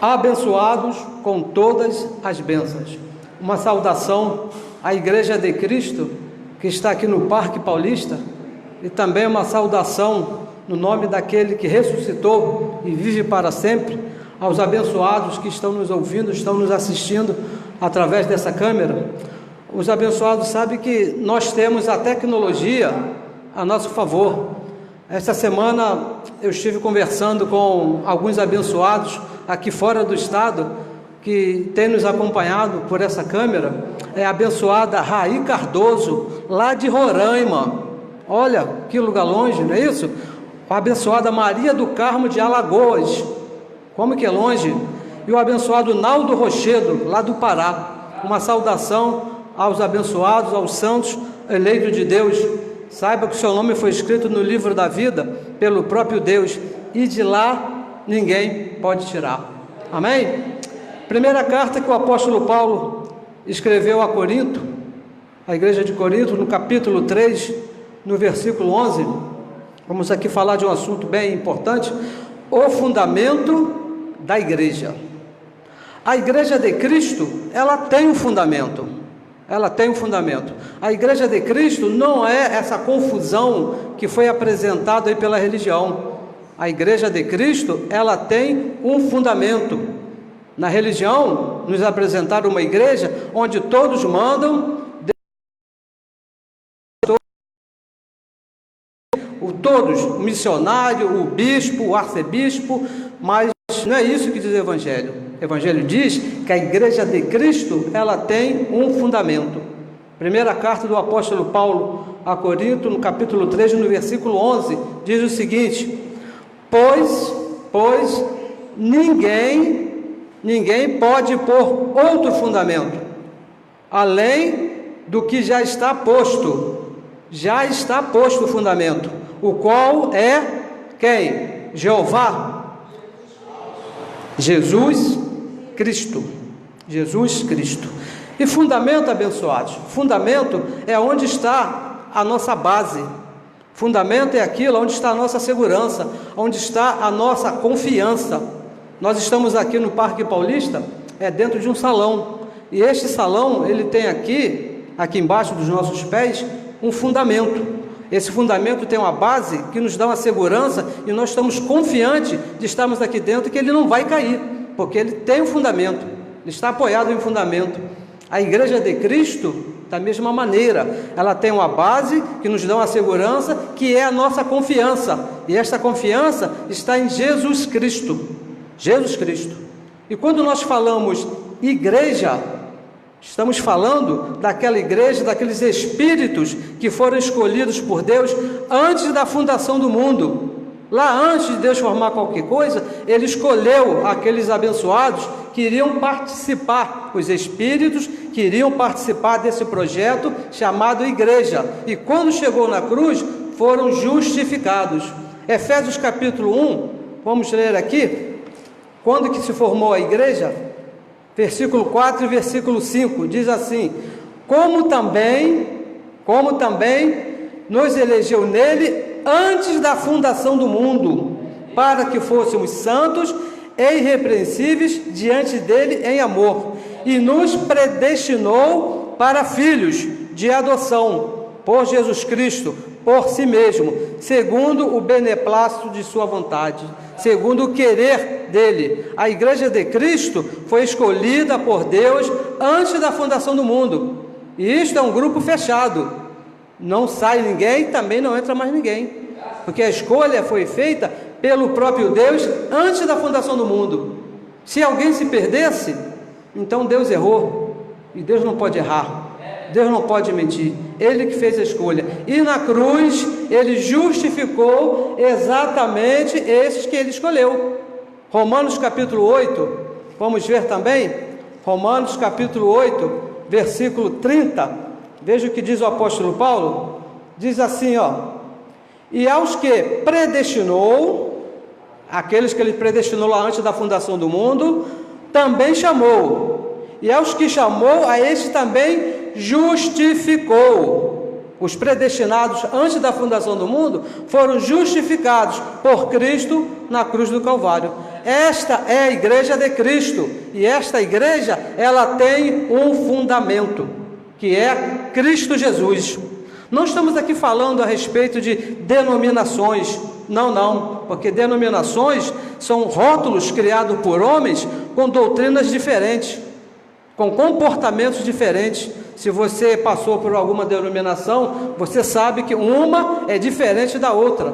Abençoados com todas as bênçãos. Uma saudação à Igreja de Cristo, que está aqui no Parque Paulista, e também uma saudação no nome daquele que ressuscitou e vive para sempre, aos abençoados que estão nos ouvindo, estão nos assistindo através dessa câmera. Os abençoados sabem que nós temos a tecnologia a nosso favor. Esta semana eu estive conversando com alguns abençoados aqui fora do estado, que tem nos acompanhado por essa câmera. É a abençoada Raí Cardoso, lá de Roraima. Olha, que lugar longe, não é isso? A abençoada Maria do Carmo de Alagoas. Como que é longe? E o abençoado Naldo Rochedo, lá do Pará. Uma saudação aos abençoados, aos santos eleitos de Deus. Saiba que o seu nome foi escrito no livro da vida pelo próprio Deus, e de lá ninguém pode tirar. Amém? Primeira carta que o apóstolo Paulo escreveu a Corinto, a igreja de Corinto, no capítulo 3, no versículo 11. Vamos aqui falar de um assunto bem importante: o fundamento da igreja. A igreja de Cristo, ela tem um fundamento. Ela tem um fundamento. A igreja de Cristo não é essa confusão que foi apresentada aí pela religião. A igreja de Cristo, ela tem um fundamento. Na religião, nos apresentaram uma igreja onde todos mandam, todos, o missionário, o bispo, o arcebispo, mas não é isso que diz o Evangelho. O Evangelho diz que a igreja de Cristo, ela tem um fundamento. Primeira carta do apóstolo Paulo a Corinto, no capítulo 3, no versículo 11, diz o seguinte: Pois ninguém pode pôr outro fundamento, além do que já está posto. Já está posto o fundamento, o qual é quem? Jeová. Jesus Cristo. Jesus Cristo. E fundamento, abençoados, fundamento é onde está a nossa base. Fundamento é aquilo onde está a nossa segurança, onde está a nossa confiança. Nós estamos aqui no Parque Paulista, dentro de um salão, e este salão, ele tem aqui embaixo dos nossos pés, um fundamento. Esse fundamento tem uma base que nos dá uma segurança, e nós estamos confiantes de estarmos aqui dentro, que ele não vai cair, porque ele tem um fundamento, ele está apoiado em um fundamento. A igreja de Cristo, da mesma maneira, ela tem uma base que nos dá uma segurança, que é a nossa confiança, e esta confiança está em Jesus Cristo. Jesus Cristo. E quando nós falamos igreja, estamos falando daquela igreja, daqueles espíritos que foram escolhidos por Deus antes da fundação do mundo. Lá antes de Deus formar qualquer coisa, Ele escolheu aqueles abençoados que iriam participar, os espíritos que iriam participar desse projeto chamado igreja. E quando chegou na cruz, foram justificados. Efésios capítulo 1, vamos ler aqui, quando que se formou a igreja? Versículo 4 e versículo 5, diz assim: como também nos elegeu nele antes da fundação do mundo, para que fôssemos santos e irrepreensíveis diante dele em amor, e nos predestinou para filhos de adoção, por Jesus Cristo, por si mesmo, segundo o beneplácito de sua vontade, segundo o querer dele. A igreja de Cristo foi escolhida por Deus antes da fundação do mundo, e isto é um grupo fechado, não sai ninguém, também não entra mais ninguém, porque a escolha foi feita pelo próprio Deus antes da fundação do mundo. Se alguém se perdesse, então Deus errou, e Deus não pode errar, Deus não pode mentir, Ele que fez a escolha, e na cruz Ele justificou exatamente esses que Ele escolheu. Romanos capítulo 8, vamos ver também, Romanos capítulo 8, versículo 30, veja o que diz o apóstolo Paulo, diz assim, e aos que predestinou, aqueles que Ele predestinou lá antes da fundação do mundo, também chamou, e aos que chamou, a este também justificou. os predestinados antes da fundação do mundo, foram justificados por Cristo na cruz do Calvário. Esta é a igreja de Cristo, e esta igreja, ela tem um fundamento, que é Cristo Jesus. Não estamos aqui falando a respeito de denominações, não, porque denominações são rótulos criados por homens com doutrinas diferentes, com comportamentos diferentes. Se você passou por alguma denominação, você sabe que uma é diferente da outra.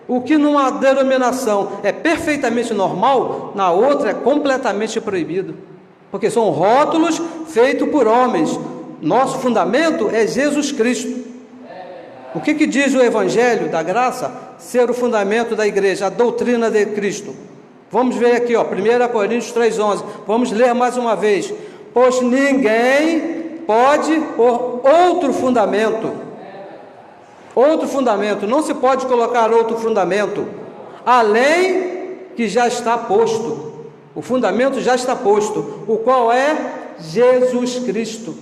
O que numa denominação é perfeitamente normal, na outra é completamente proibido, porque são rótulos feitos por homens. Nosso fundamento é Jesus Cristo. O que diz o Evangelho da Graça ser o fundamento da igreja, a doutrina de Cristo? Vamos ver aqui, 1 Coríntios 3,11. Vamos ler mais uma vez. Pois ninguém pode pôr outro fundamento, não se pode colocar outro fundamento, além que já está posto. O fundamento já está posto, o qual é Jesus Cristo.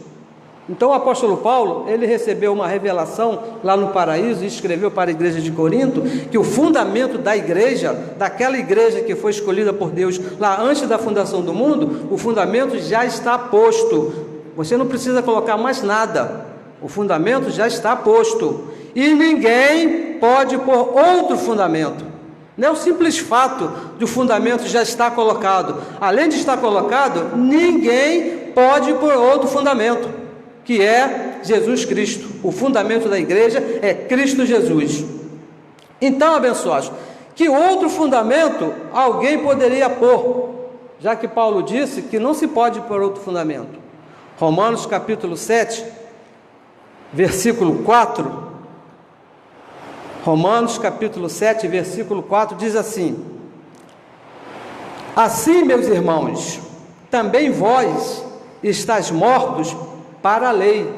Então o apóstolo Paulo, ele recebeu uma revelação lá no paraíso e escreveu para a igreja de Corinto que o fundamento da igreja, daquela igreja que foi escolhida por Deus lá antes da fundação do mundo, o fundamento já está posto. Você não precisa colocar mais nada, o fundamento já está posto, e ninguém pode pôr outro fundamento. Não é o simples fato de o fundamento já estar colocado, além de estar colocado, ninguém pode pôr outro fundamento, que é Jesus Cristo. O fundamento da igreja é Cristo Jesus. Então, abençoados, que outro fundamento alguém poderia pôr, já que Paulo disse que não se pode pôr outro fundamento? Romanos capítulo 7, versículo 4, Romanos capítulo 7, versículo 4, diz assim: assim, meus irmãos, também vós estáis mortos para a lei,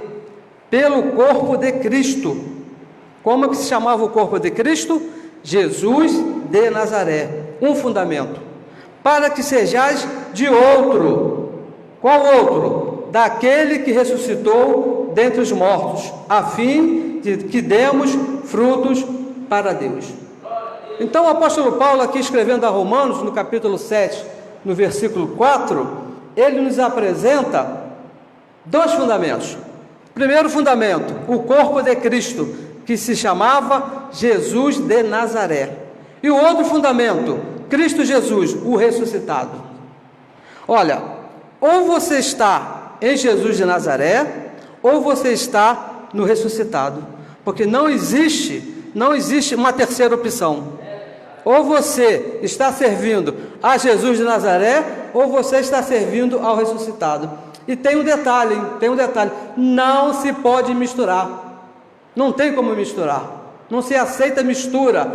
pelo corpo de Cristo. Como que se chamava o corpo de Cristo? Jesus de Nazaré. Um fundamento, para que sejais de outro. Qual outro? Daquele que ressuscitou dentre os mortos, a fim de que demos frutos para Deus. Então o apóstolo Paulo, aqui escrevendo a Romanos, no capítulo 7, no versículo 4, ele nos apresenta dois fundamentos. Primeiro fundamento, o corpo de Cristo, que se chamava Jesus de Nazaré. E o outro fundamento, Cristo Jesus, o ressuscitado. Olha, ou você está em Jesus de Nazaré, ou você está no ressuscitado, porque não existe uma terceira opção. Ou você está servindo a Jesus de Nazaré, ou você está servindo ao ressuscitado. E tem um detalhe, não se pode misturar, não tem como misturar, não se aceita mistura.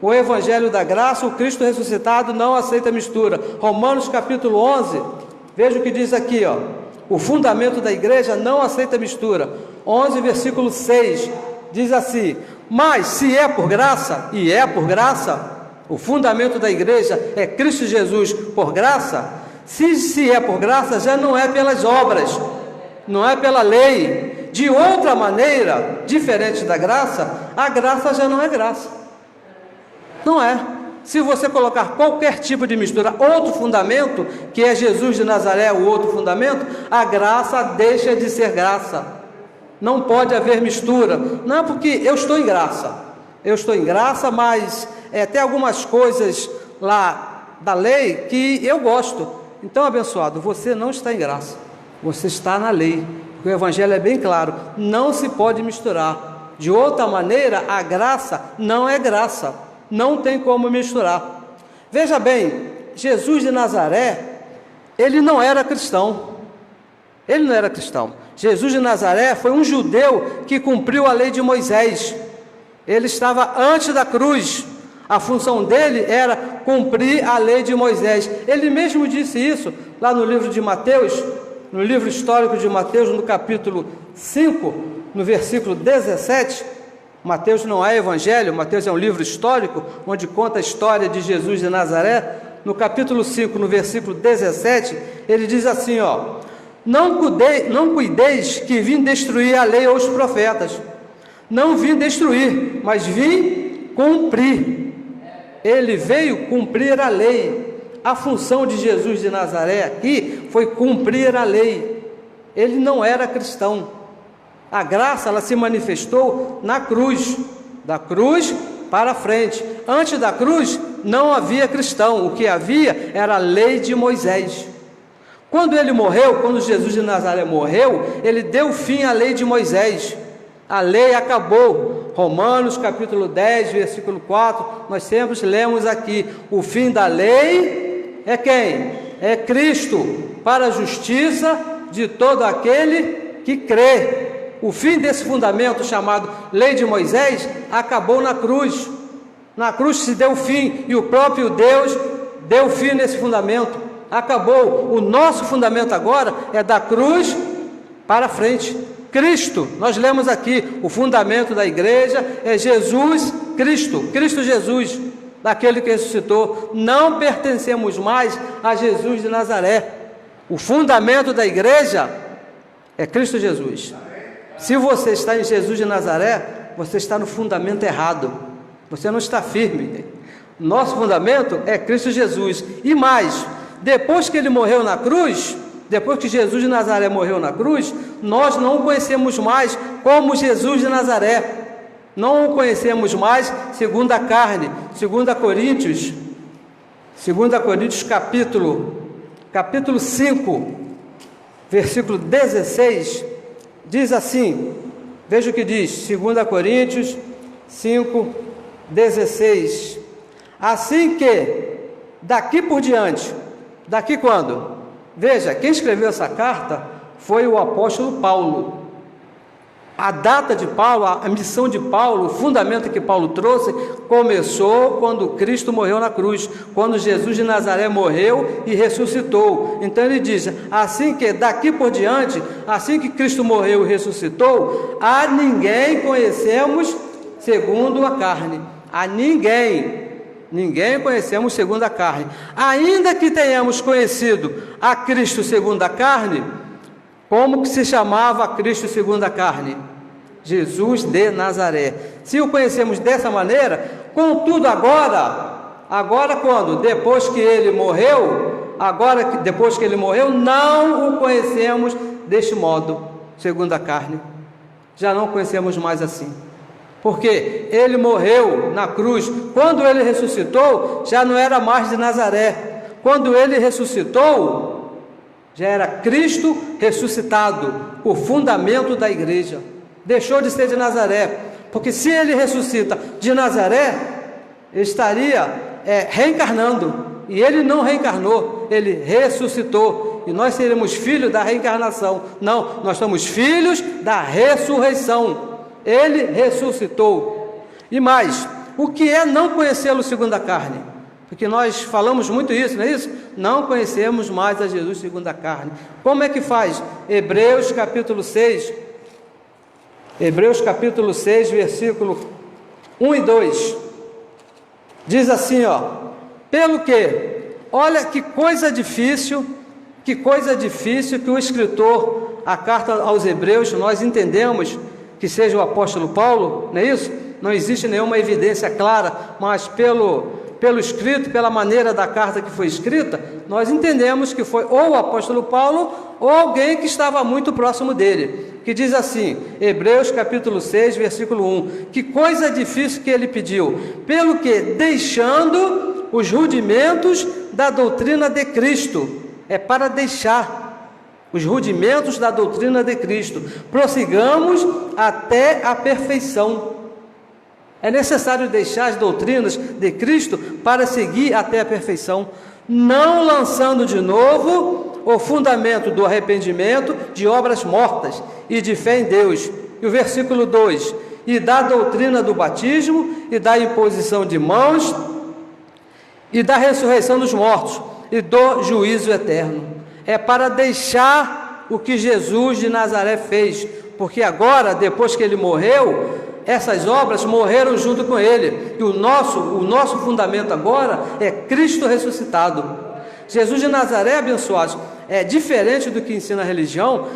O Evangelho da Graça, o Cristo ressuscitado não aceita mistura. Romanos capítulo 11, veja o que diz aqui, o fundamento da igreja não aceita mistura. 11, versículo 6, diz assim: mas se é por graça, e é por graça, o fundamento da igreja é Cristo Jesus por graça. Se é por graça, já não é pelas obras, não é pela lei. De outra maneira, diferente da graça, a graça já não é graça. Não é. Se você colocar qualquer tipo de mistura, outro fundamento, que é Jesus de Nazaré, o outro fundamento, a graça deixa de ser graça. Não pode haver mistura. Não é porque eu estou em graça, mas tem algumas coisas lá da lei que eu gosto. Então, abençoado, você não está em graça, você está na lei. O Evangelho é bem claro, não se pode misturar. De outra maneira, a graça não é graça, não tem como misturar. Veja bem, Jesus de Nazaré, ele não era cristão. Jesus de Nazaré foi um judeu que cumpriu a lei de Moisés. Ele estava antes da cruz. A função dele era cumprir a lei de Moisés. Ele mesmo disse isso lá no livro de Mateus, no livro histórico de Mateus, no capítulo 5, no versículo 17. Mateus não é evangelho, Mateus é um livro histórico, onde conta a história de Jesus de Nazaré. No capítulo 5, no versículo 17, ele diz assim, não cuideis que vim destruir a lei ou os profetas. Não vim destruir, mas vim cumprir. Ele veio cumprir a lei. A função de Jesus de Nazaré aqui foi cumprir a lei. Ele não era cristão. A graça, ela se manifestou na cruz, da cruz para frente. Antes da cruz não havia cristão, o que havia era a lei de Moisés. Quando ele morreu, quando Jesus de Nazaré morreu, ele deu fim à lei de Moisés. A lei acabou. Romanos capítulo 10, versículo 4, nós sempre lemos aqui: o fim da lei é quem? É Cristo, para a justiça de todo aquele que crê. O fim desse fundamento chamado lei de Moisés acabou na cruz. Na cruz se deu fim, e o próprio Deus deu fim nesse fundamento. Acabou. O nosso fundamento agora é da cruz para frente. Cristo, nós lemos aqui, o fundamento da igreja é Jesus Cristo, Cristo Jesus, daquele que ressuscitou. Não pertencemos mais a Jesus de Nazaré. O fundamento da igreja é Cristo Jesus. Se você está em Jesus de Nazaré, você está no fundamento errado. Você não está firme. Nosso fundamento é Cristo Jesus. E mais, depois que ele morreu na cruz, depois que Jesus de Nazaré morreu na cruz, nós não o conhecemos mais como Jesus de Nazaré. Não o conhecemos mais segundo a carne. 2 Coríntios capítulo 5, versículo 16, diz assim, veja o que diz, 2 Coríntios 5, 16. Assim que, daqui por diante, daqui quando? Veja, quem escreveu essa carta foi o apóstolo Paulo. A data de Paulo, a missão de Paulo, o fundamento que Paulo trouxe, começou quando Cristo morreu na cruz, quando Jesus de Nazaré morreu e ressuscitou. Então ele diz, assim que daqui por diante, assim que Cristo morreu e ressuscitou, a ninguém conhecemos segundo a carne. A ninguém conhecemos segundo a carne. Ainda que tenhamos conhecido a Cristo segundo a carne, como que se chamava Cristo segundo a carne? Jesus de Nazaré. Se o conhecemos dessa maneira, contudo agora quando? Depois que ele morreu, depois que ele morreu, não o conhecemos deste modo, segundo a carne. Já não conhecemos mais assim. Porque ele morreu na cruz. Quando ele ressuscitou, já não era mais de Nazaré. Quando ele ressuscitou, já era Cristo ressuscitado, o fundamento da igreja. Deixou de ser de Nazaré, porque se ele ressuscita de Nazaré, ele estaria reencarnando, e ele não reencarnou, ele ressuscitou, e nós seremos filhos da reencarnação. Não, nós somos filhos da ressurreição. Ele ressuscitou. E mais, o que é não conhecê-lo segundo a carne? Porque nós falamos muito isso, não é isso? Não conhecemos mais a Jesus segundo a carne. Como é que faz? Hebreus capítulo 6, versículo 1 e 2. Diz assim, pelo que, olha que coisa difícil que o escritor, a carta aos Hebreus, nós entendemos que seja o apóstolo Paulo, não é isso? Não existe nenhuma evidência clara, mas pelo escrito, pela maneira da carta que foi escrita, nós entendemos que foi ou o apóstolo Paulo ou alguém que estava muito próximo dele, que diz assim, Hebreus capítulo 6, versículo 1, que coisa difícil que ele pediu, pelo que, deixando os rudimentos da doutrina de Cristo, é para deixar os rudimentos da doutrina de Cristo, prossigamos até a perfeição. É necessário deixar as doutrinas de Cristo para seguir até a perfeição, não lançando de novo o fundamento do arrependimento de obras mortas e de fé em Deus. E o versículo 2, e da doutrina do batismo e da imposição de mãos e da ressurreição dos mortos e do juízo eterno. É para deixar o que Jesus de Nazaré fez, porque agora, depois que ele morreu, essas obras morreram junto com ele, e o nosso fundamento agora é Cristo ressuscitado. Jesus de Nazaré, abençoados, é diferente do que ensina a religião,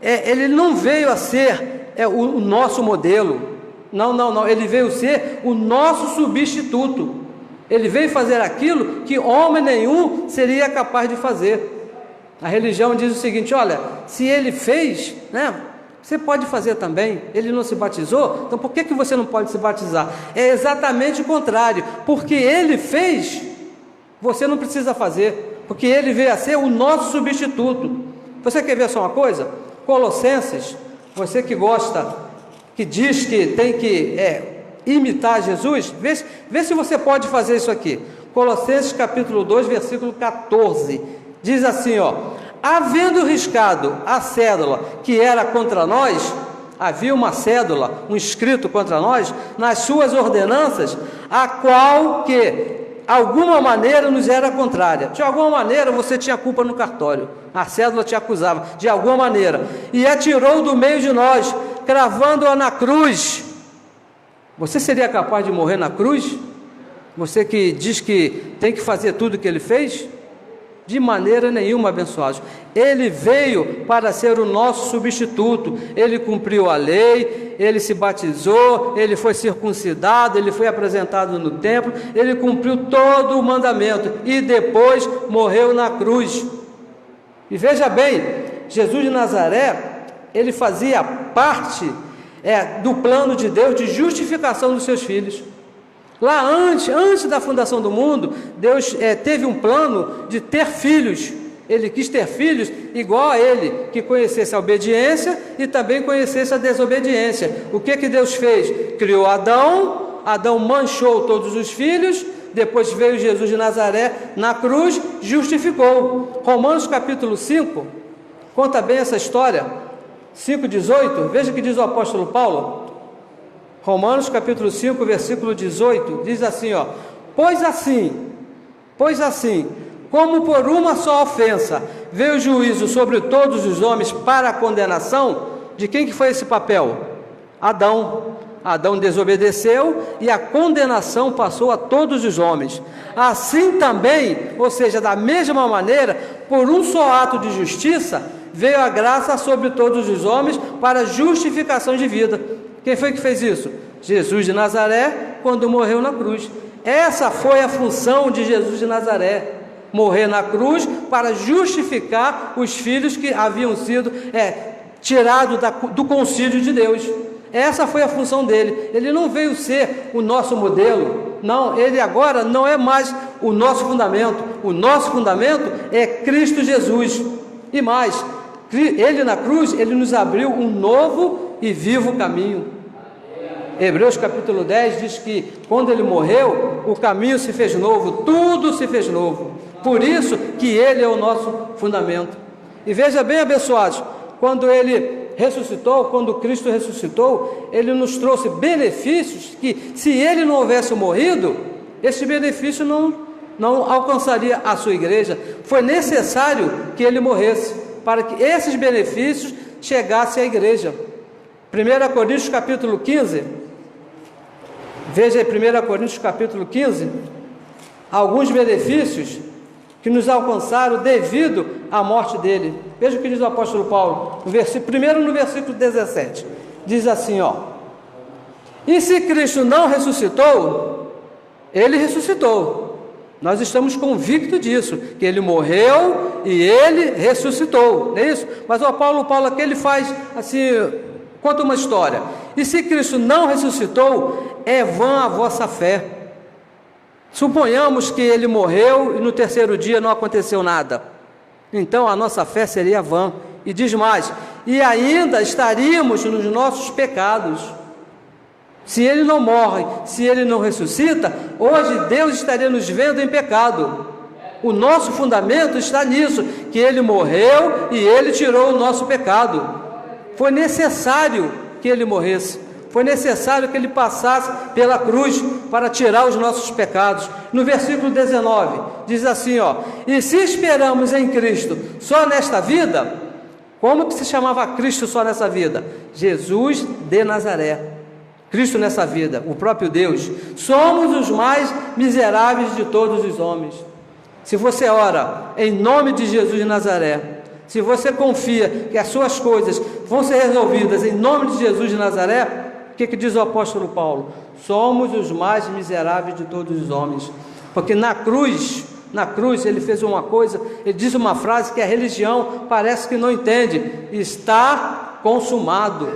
ele não veio a ser o nosso modelo, Não. Ele veio ser o nosso substituto. Ele veio fazer aquilo que homem nenhum seria capaz de fazer. A religião diz o seguinte: olha, se ele fez, né, você pode fazer também. Ele não se batizou, então por que você não pode se batizar? É exatamente o contrário. Porque ele fez, você não precisa fazer, porque ele veio a ser o nosso substituto. Você quer ver só uma coisa? Colossenses, você que gosta, que diz que tem que imitar Jesus, vê se você pode fazer isso aqui. Colossenses capítulo 2, versículo 14, diz assim, ó: havendo riscado a cédula que era contra nós, havia uma cédula, um escrito contra nós, nas suas ordenanças, a qual que alguma maneira nos era contrária. De alguma maneira você tinha culpa no cartório, a cédula te acusava, de alguma maneira, e a tirou do meio de nós, cravando-a na cruz. Você seria capaz de morrer na cruz? Você que diz que tem que fazer tudo o que ele fez? De maneira nenhuma, abençoados. Ele veio para ser o nosso substituto. Ele cumpriu a lei, ele se batizou, ele foi circuncidado, ele foi apresentado no templo, ele cumpriu todo o mandamento e depois morreu na cruz. E veja bem, Jesus de Nazaré, ele fazia parte do plano de Deus de justificação dos seus filhos. Lá antes da fundação do mundo, Deus teve um plano de ter filhos. Ele quis ter filhos igual a ele, que conhecesse a obediência e também conhecesse a desobediência. O que Deus fez? Criou Adão, Adão manchou todos os filhos, depois veio Jesus de Nazaré na cruz, justificou. Romanos capítulo 5, conta bem essa história, 5,18, veja o que diz o apóstolo Paulo. Romanos capítulo 5, versículo 18, diz assim, ó: Pois assim, como por uma só ofensa veio o juízo sobre todos os homens para a condenação, de quem que foi esse papel? Adão. Adão desobedeceu e a condenação passou a todos os homens. Assim também, ou seja, da mesma maneira, por um só ato de justiça, veio a graça sobre todos os homens para justificação de vida. Quem foi que fez isso? Jesus de Nazaré, quando morreu na cruz. Essa foi a função de Jesus de Nazaré, morrer na cruz para justificar os filhos que haviam sido tirados do concílio de Deus. Essa foi a função dele. Ele não veio ser o nosso modelo, não, ele agora não é mais o nosso fundamento. O nosso fundamento é Cristo Jesus. E mais, ele na cruz, ele nos abriu um novo e vivo caminho. Hebreus capítulo 10 diz que quando ele morreu, o caminho se fez novo, tudo se fez novo. Por isso que ele é o nosso fundamento. E veja bem, abençoados, quando ele ressuscitou, quando Cristo ressuscitou, ele nos trouxe benefícios que, se ele não houvesse morrido, esse benefício não alcançaria a sua igreja. Foi necessário que ele morresse para que esses benefícios chegassem à igreja. 1 Coríntios capítulo 15, veja aí 1 Coríntios capítulo 15, alguns benefícios que nos alcançaram devido à morte dele. Veja o que diz o apóstolo Paulo, primeiro no versículo 17, diz assim, ó: E se Cristo não ressuscitou, ele ressuscitou. Nós estamos convictos disso, que ele morreu e ele ressuscitou, não é isso? Mas o Paulo aqui ele faz assim, conta uma história: e se Cristo não ressuscitou, é vã a vossa fé. Suponhamos que ele morreu e no terceiro dia não aconteceu nada, então a nossa fé seria vã. E diz mais: e ainda estaríamos nos nossos pecados. Se ele não morre, se ele não ressuscita, hoje Deus estaria nos vendo em pecado. O nosso fundamento está nisso, que ele morreu e ele tirou o nosso pecado. Foi necessário que ele morresse, foi necessário que ele passasse pela cruz para tirar os nossos pecados. No versículo 19, diz assim, ó: e se esperamos em Cristo só nesta vida, como que se chamava Cristo só nessa vida? Jesus de Nazaré. Cristo nessa vida, o próprio Deus. Somos os mais miseráveis de todos os homens. Se você ora em nome de Jesus de Nazaré, se você confia que as suas coisas vão ser resolvidas em nome de Jesus de Nazaré, que diz o apóstolo Paulo? Somos os mais miseráveis de todos os homens. Porque na cruz ele fez uma coisa, ele diz uma frase que a religião parece que não entende: está consumado.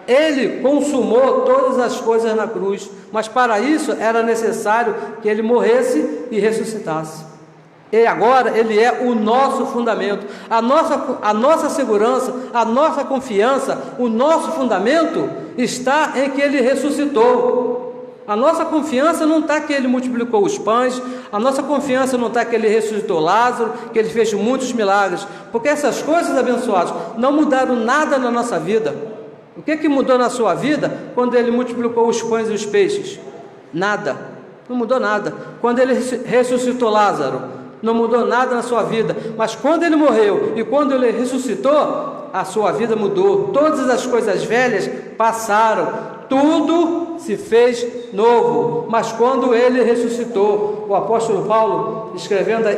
Ele consumou todas as coisas na cruz, mas para isso era necessário que ele morresse e ressuscitasse. E agora ele é o nosso fundamento, a nossa segurança, a nossa confiança, o nosso fundamento está em que ele ressuscitou. A nossa confiança não está que ele multiplicou os pães, a nossa confiança não está que ele ressuscitou Lázaro, que ele fez muitos milagres, porque essas coisas, abençoados, não mudaram nada na nossa vida. O que mudou na sua vida quando ele multiplicou os pães e os peixes? Nada, não mudou nada. Quando ele ressuscitou Lázaro, não mudou nada na sua vida, mas quando ele morreu e quando ele ressuscitou, a sua vida mudou. Todas as coisas velhas passaram, tudo se fez novo. Mas quando ele ressuscitou, o apóstolo Paulo, escrevendo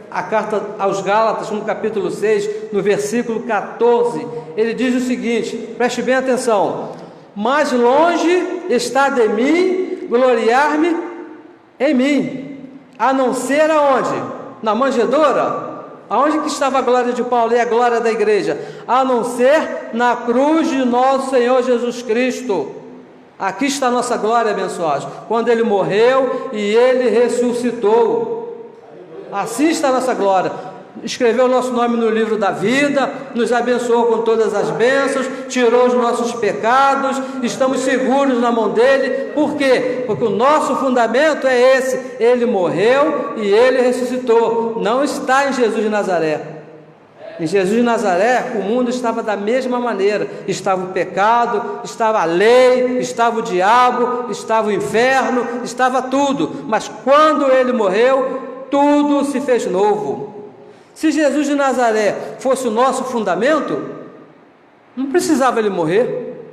a carta aos Gálatas, no capítulo 6, no versículo 14, ele diz o seguinte, preste bem atenção: mais longe está de mim gloriar-me em mim, a não ser aonde? Na manjedoura? Aonde que estava a glória de Paulo e a glória da igreja? A não ser na cruz de nosso Senhor Jesus Cristo. Aqui está a nossa glória, abençoados, quando ele morreu e ele ressuscitou. Assim está a nossa glória. Escreveu o nosso nome no livro da vida, nos abençoou com todas as bênçãos, tirou os nossos pecados, estamos seguros na mão dele. Por quê? Porque o nosso fundamento é esse: ele morreu e ele ressuscitou. Não está em Jesus de Nazaré. Em Jesus de Nazaré, o mundo estava da mesma maneira. Estava o pecado, estava a lei, estava o diabo, estava o inferno, estava tudo. Mas quando ele morreu, tudo se fez novo. Se Jesus de Nazaré fosse o nosso fundamento, não precisava ele morrer.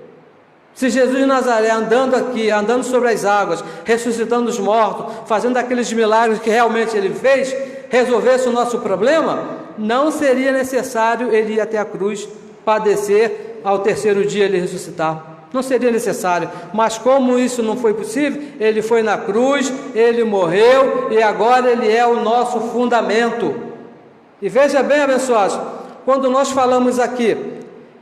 Se Jesus de Nazaré andando aqui, andando sobre as águas, ressuscitando os mortos, fazendo aqueles milagres que realmente ele fez, resolvesse o nosso problema, não seria necessário ele ir até a cruz, padecer, ao terceiro dia ele ressuscitar. Não seria necessário, mas como isso não foi possível, ele foi na cruz, ele morreu e agora ele é o nosso fundamento. E veja bem, abençoados, quando nós falamos aqui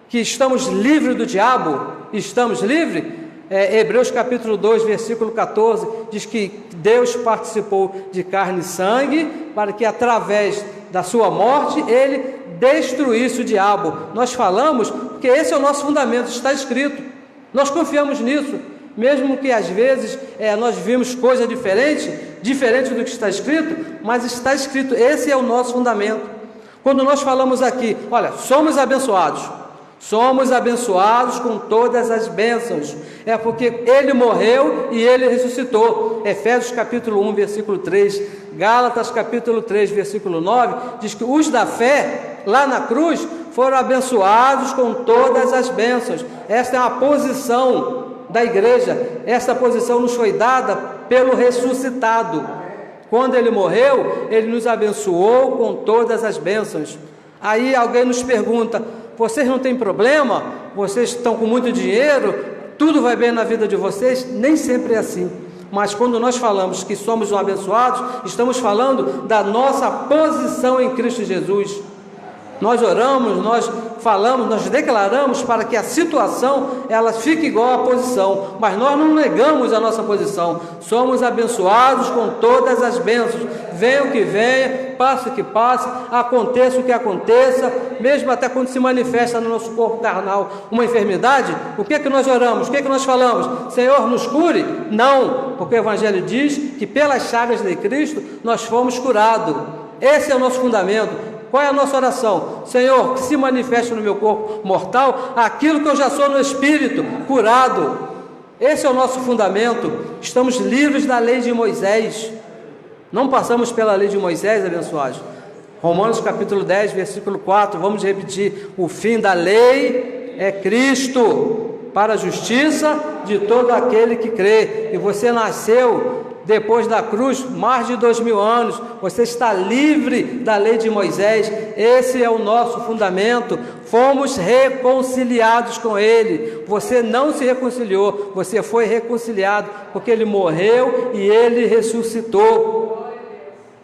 que estamos livres do diabo, estamos livres, Hebreus capítulo 2, versículo 14, diz que Deus participou de carne e sangue para que através da sua morte ele destruísse o diabo. Nós falamos porque esse é o nosso fundamento, está escrito, nós confiamos nisso, mesmo que às vezes nós vimos coisa diferente do que está escrito, mas está escrito, esse é o nosso fundamento. Quando nós falamos aqui, olha, somos abençoados com todas as bênçãos, é porque ele morreu e ele ressuscitou. Efésios capítulo 1, versículo 3, Gálatas capítulo 3, versículo 9, diz que os da fé, lá na cruz, foram abençoados com todas as bênçãos. Esta é uma posição da igreja, essa posição nos foi dada pelo ressuscitado. Quando ele morreu, ele nos abençoou com todas as bênçãos. Aí alguém nos pergunta: vocês não têm problema? Vocês estão com muito dinheiro? Tudo vai bem na vida de vocês? Nem sempre é assim. Mas quando nós falamos que somos abençoados, estamos falando da nossa posição em Cristo Jesus. Nós oramos, nós falamos, nós declaramos para que a situação ela fique igual à posição, mas nós não negamos a nossa posição. Somos abençoados com todas as bênçãos, venha o que venha, passe o que passe, aconteça o que aconteça, mesmo até quando se manifesta no nosso corpo carnal uma enfermidade, o que é que nós oramos? O que é que nós falamos? Senhor, nos cure? Não, porque o Evangelho diz que pelas chagas de Cristo nós fomos curados. Esse é o nosso fundamento. Qual é a nossa oração? Senhor, que se manifeste no meu corpo mortal aquilo que eu já sou no Espírito, curado. Esse é o nosso fundamento. Estamos livres da lei de Moisés. Não passamos pela lei de Moisés, abençoados. Romanos capítulo 10, versículo 4, vamos repetir: o fim da lei é Cristo, para a justiça de todo aquele que crê. E você nasceu depois da cruz, mais de 2000 anos, você está livre da lei de Moisés. Esse é o nosso fundamento. Fomos reconciliados com Ele. Você não se reconciliou, você foi reconciliado, porque Ele morreu e Ele ressuscitou.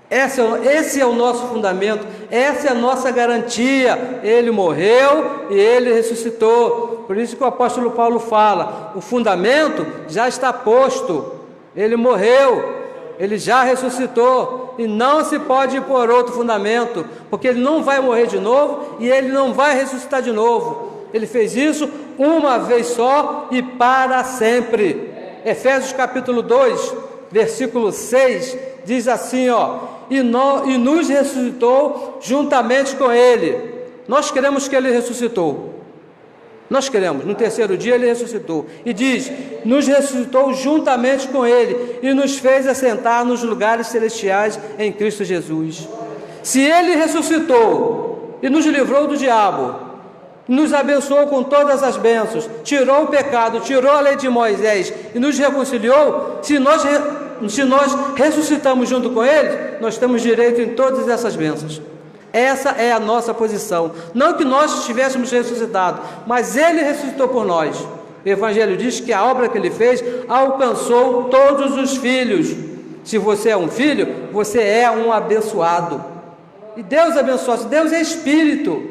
Esse é o nosso fundamento, essa é a nossa garantia. Ele morreu e Ele ressuscitou. Por isso que o apóstolo Paulo fala, o fundamento já está posto. Ele morreu, Ele já ressuscitou, e não se pode pôr outro fundamento, porque Ele não vai morrer de novo e Ele não vai ressuscitar de novo. Ele fez isso uma vez só e para sempre. Efésios capítulo 2, versículo 6, diz assim, e nos ressuscitou juntamente com Ele. Nós cremos que Ele ressuscitou. Nós cremos, no terceiro dia Ele ressuscitou. E diz, nos ressuscitou juntamente com Ele e nos fez assentar nos lugares celestiais em Cristo Jesus. Se Ele ressuscitou e nos livrou do diabo, nos abençoou com todas as bênçãos, tirou o pecado, tirou a lei de Moisés e nos reconciliou, se nós ressuscitamos junto com Ele, nós temos direito em todas essas bênçãos. Essa é a nossa posição. Não que nós estivéssemos ressuscitados, mas Ele ressuscitou por nós. O Evangelho diz que a obra que Ele fez alcançou todos os filhos. Se você é um filho, você é um abençoado. E Deus abençoa. Deus é Espírito.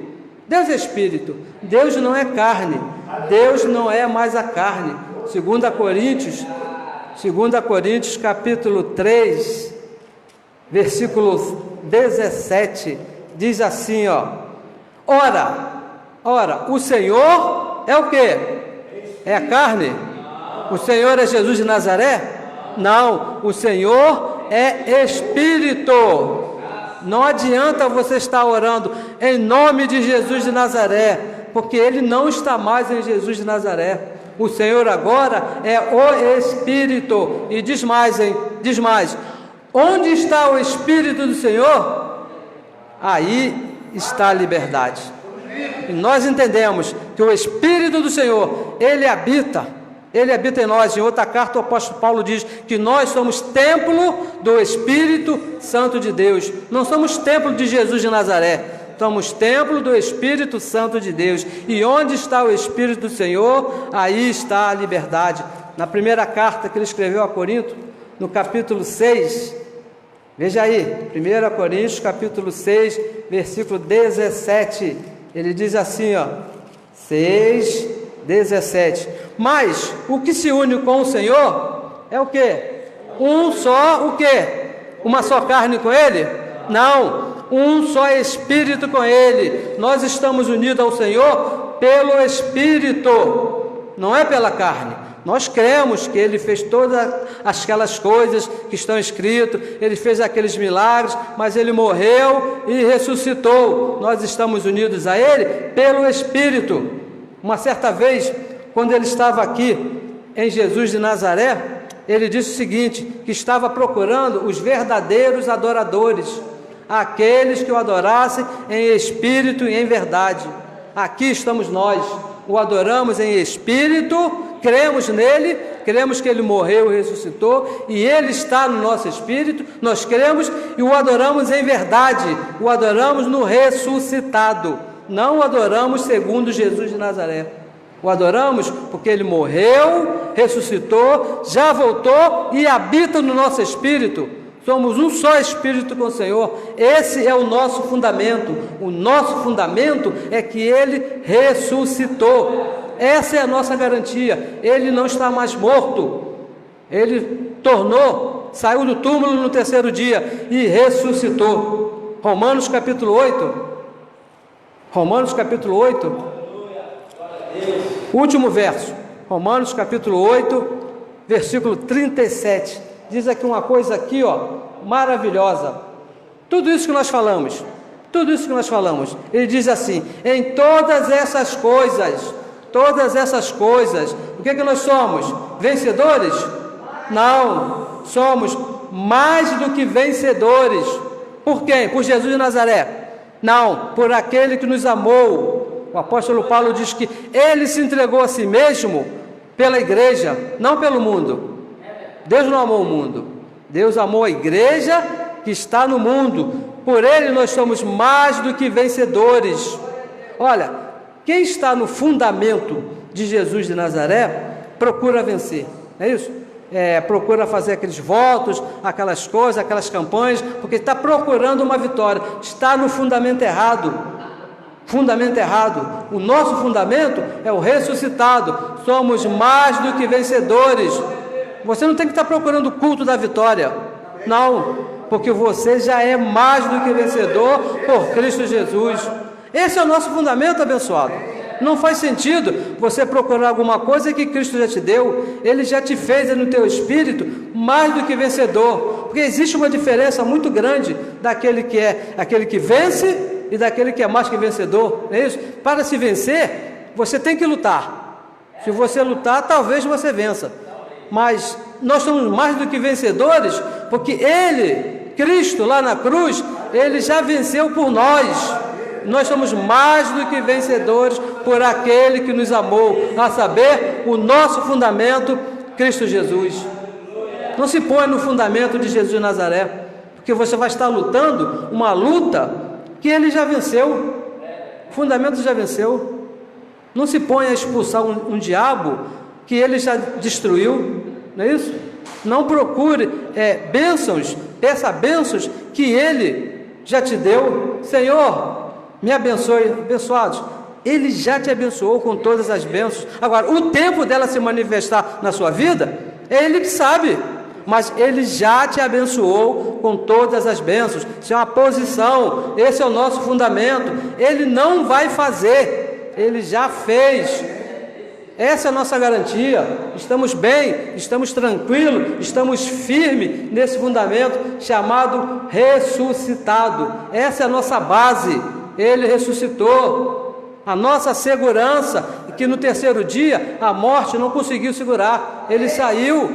Deus é Espírito. Deus não é carne. Deus não é mais a carne. 2 Coríntios capítulo 3, versículo 17, diz assim, Ora, o Senhor é o quê? É a carne? O Senhor é Jesus de Nazaré? Não, o Senhor é Espírito. Não adianta você estar orando em nome de Jesus de Nazaré, porque Ele não está mais em Jesus de Nazaré. O Senhor agora é o Espírito. E diz mais, onde está o Espírito do Senhor? Aí está a liberdade. E nós entendemos que o Espírito do Senhor, Ele habita em nós. Em outra carta o apóstolo Paulo diz que nós somos templo do Espírito Santo de Deus. Não somos templo de Jesus de Nazaré, somos templo do Espírito Santo de Deus. E onde está o Espírito do Senhor, aí está a liberdade. Na primeira carta que ele escreveu a Corinto, no capítulo 6, veja aí, 1 Coríntios capítulo 6, versículo 17, ele diz assim, 6, 17, mas o que se une com o Senhor é o quê? Um só, o quê? Uma só carne com Ele? Não, um só Espírito com Ele. Nós estamos unidos ao Senhor pelo Espírito, não é pela carne. Nós cremos que Ele fez todas aquelas coisas que estão escritas, Ele fez aqueles milagres, mas Ele morreu e ressuscitou. Nós estamos unidos a Ele pelo Espírito. Uma certa vez, quando Ele estava aqui em Jesus de Nazaré, Ele disse o seguinte, que estava procurando os verdadeiros adoradores, aqueles que o adorassem em espírito e em verdade. Aqui estamos nós, o adoramos em espírito, cremos nele, cremos que ele morreu e ressuscitou, e ele está no nosso espírito, nós cremos e o adoramos em verdade, o adoramos no ressuscitado, não o adoramos segundo Jesus de Nazaré. O adoramos porque ele morreu, ressuscitou, já voltou e habita no nosso espírito. Somos um só Espírito com o Senhor. Esse é o nosso fundamento. O nosso fundamento é que Ele ressuscitou. Essa é a nossa garantia. Ele não está mais morto. Ele saiu do túmulo no terceiro dia e ressuscitou. Romanos capítulo 8. Romanos capítulo 8. Último verso. Romanos capítulo 8, versículo 37. Diz aqui uma coisa aqui, maravilhosa. Tudo isso que nós falamos, ele diz assim, em todas essas coisas, o que nós somos? Vencedores? Não, somos mais do que vencedores. Por quem? Por Jesus de Nazaré? Não, por aquele que nos amou. O apóstolo Paulo diz que ele se entregou a si mesmo pela igreja, não pelo mundo. Deus não amou o mundo, Deus amou a igreja que está no mundo. Por ele nós somos mais do que vencedores. Olha, quem está no fundamento de Jesus de Nazaré, procura vencer, não é isso? Procura fazer aqueles votos, aquelas coisas, aquelas campanhas, porque está procurando uma vitória. Está no fundamento errado. Fundamento errado. O nosso fundamento é o ressuscitado. Somos mais do que vencedores. Você não tem que estar procurando o culto da vitória. Não, porque você já é mais do que vencedor por Cristo Jesus. Esse é o nosso fundamento, abençoado. Não faz sentido você procurar alguma coisa que Cristo já te deu. Ele já te fez no teu espírito mais do que vencedor. Porque existe uma diferença muito grande daquele que é aquele que vence e daquele que é mais que vencedor. Não é isso? Para se vencer, você tem que lutar. Se você lutar, talvez você vença. Mas nós somos mais do que vencedores, porque Ele, Cristo, lá na cruz, Ele já venceu por nós. Nós somos mais do que vencedores por aquele que nos amou, a saber, o nosso fundamento, Cristo Jesus. Não se põe no fundamento de Jesus de Nazaré, porque você vai estar lutando uma luta que Ele já venceu. O fundamento já venceu. Não se põe a expulsar um diabo que Ele já destruiu, não é isso? Não procure bênçãos, peça bênçãos que Ele já te deu. Senhor, me abençoe. Abençoados, Ele já te abençoou com todas as bênçãos. Agora, o tempo dela se manifestar na sua vida, é Ele que sabe, mas Ele já te abençoou com todas as bênçãos. Isso é uma posição, esse é o nosso fundamento. Ele não vai fazer, Ele já fez. Essa é a nossa garantia. Estamos bem, estamos tranquilos, estamos firmes nesse fundamento chamado ressuscitado. Essa é a nossa base. Ele ressuscitou. A nossa segurança é que no terceiro dia a morte não conseguiu segurar. Ele saiu,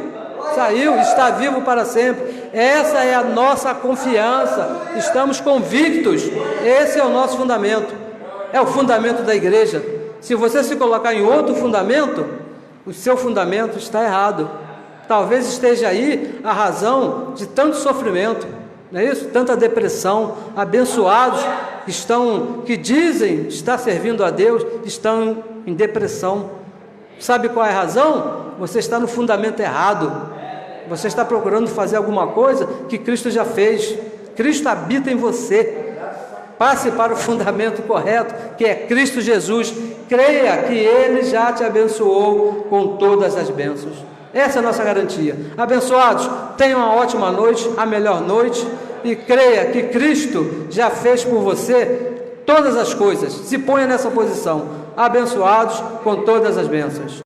está vivo para sempre. Essa é a nossa confiança. Estamos convictos. Esse é o nosso fundamento. É o fundamento da igreja. Se você se colocar em outro fundamento, o seu fundamento está errado. Talvez esteja aí a razão de tanto sofrimento, não é isso? Tanta depressão. Abençoados que dizem estar servindo a Deus, estão em depressão. Sabe qual é a razão? Você está no fundamento errado. Você está procurando fazer alguma coisa que Cristo já fez. Cristo habita em você. Passe para o fundamento correto, que é Cristo Jesus. Creia que Ele já te abençoou com todas as bênçãos. Essa é a nossa garantia. Abençoados, tenham uma ótima noite, a melhor noite, e creia que Cristo já fez por você todas as coisas. Se ponha nessa posição. Abençoados com todas as bênçãos.